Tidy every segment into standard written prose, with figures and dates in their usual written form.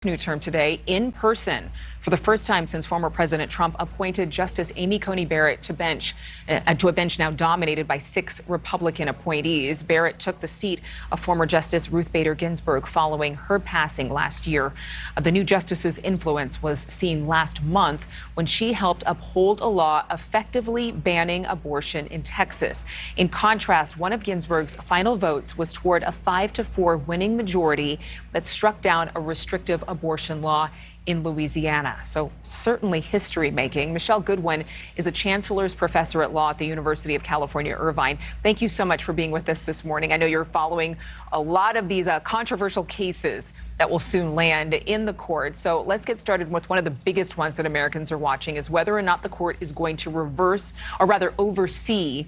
New term today in person for the first time since former President Trump appointed Justice Amy Coney Barrett to a bench now dominated by 6 Republican appointees. Barrett took the seat of former Justice Ruth Bader Ginsburg following her passing last year. The new justice's influence was seen last month when she helped uphold a law effectively banning abortion in Texas. In contrast, one of Ginsburg's final votes was toward a 5-4 winning majority that struck down a restrictive abortion law in Louisiana. So certainly history making. Michelle Goodwin is a chancellor's professor at law at the University of California, Irvine. Thank you so much for being with us this morning. I know you're following a lot of these controversial cases that will soon land in the court. So let's get started with one of the biggest ones that Americans are watching is whether or not the court is going to reverse or rather oversee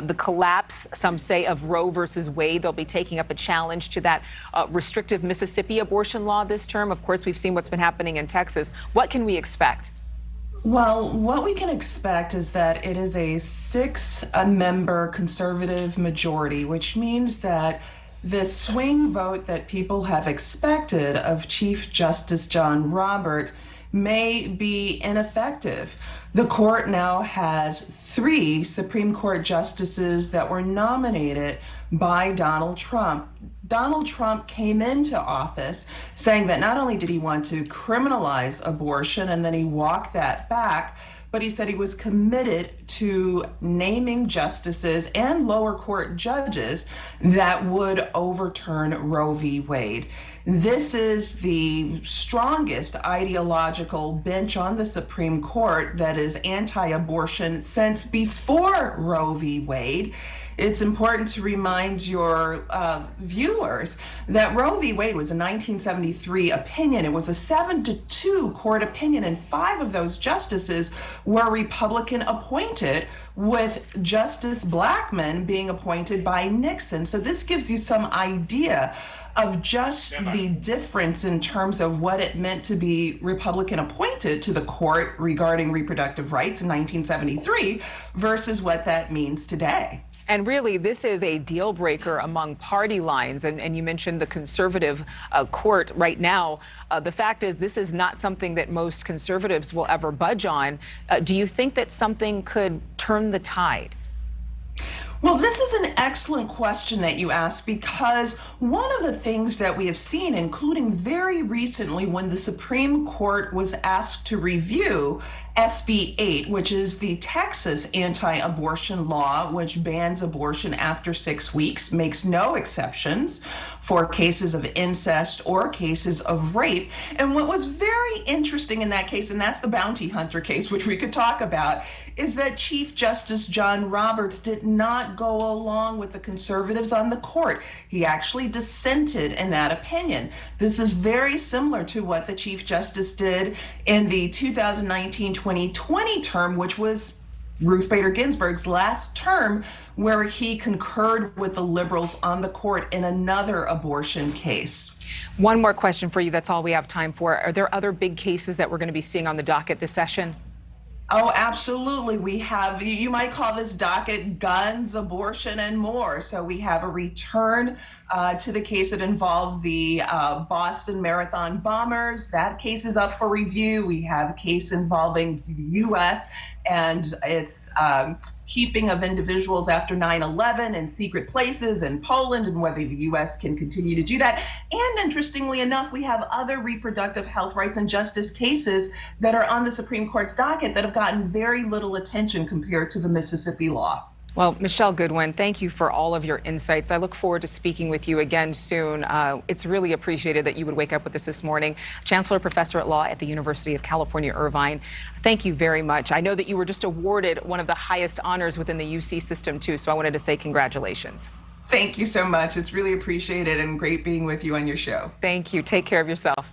the collapse, some say, of Roe versus Wade. They'll be taking up a challenge to that restrictive Mississippi abortion law this term. Of course, we've seen what's been happening in Texas. What can we expect? Well, what we can expect is that it is a 6-member conservative majority, which means that the swing vote that people have expected of Chief Justice John Roberts may be ineffective. The court now has 3 Supreme Court justices that were nominated by Donald Trump. Donald Trump came into office saying that not only did he want to criminalize abortion, and then he walked that back, but he said he was committed to naming justices and lower court judges that would overturn Roe v. Wade. This is the strongest ideological bench on the Supreme Court that is anti-abortion since before Roe v. Wade. It's important to remind your viewers that Roe v. Wade was a 1973 opinion. It was a 7-2 court opinion, and 5 of those justices were Republican appointed, with Justice Blackmun being appointed by Nixon. So this gives you some idea of just the difference in terms of what it meant to be Republican appointed to the court regarding reproductive rights in 1973 versus what that means today. And really, this is a deal breaker among party lines. And you mentioned the conservative court right now. The fact is, this is not something that most conservatives will ever budge on. Do you think that something could turn the tide? Well, this is an excellent question that you asked, because one of the things that we have seen, including very recently when the Supreme Court was asked to review SB 8, which is the Texas anti-abortion law, which bans abortion after 6 weeks, makes no exceptions for cases of incest or cases of rape. And what was very interesting in that case, and that's the bounty hunter case, which we could talk about, is that Chief Justice John Roberts did not go along with the conservatives on the court. He actually dissented in that opinion. This is very similar to what the Chief Justice did in the 2019-2020 term, which was Ruth Bader Ginsburg's last term, where he concurred with the liberals on the court in another abortion case. One more question for you. That's all we have time for. Are there other big cases that we're going to be seeing on the docket this session? Oh, absolutely. We have, you might call this docket guns, abortion, and more. So we have a return to the case that involved the Boston Marathon bombers. That case is up for review. We have a case involving the U.S. and its keeping of individuals after 9/11 in secret places in Poland, and whether the U.S. can continue to do that. And interestingly enough, we have other reproductive health rights and justice cases that are on the Supreme Court's docket that have gotten very little attention compared to the Mississippi law. Well, Michelle Goodwin, thank you for all of your insights. I look forward to speaking with you again soon. It's really appreciated that you would wake up with us this morning. Chancellor Professor at Law at the University of California, Irvine. Thank you very much. I know that you were just awarded one of the highest honors within the UC system, too, so I wanted to say congratulations. Thank you so much. It's really appreciated and great being with you on your show. Thank you. Take care of yourself.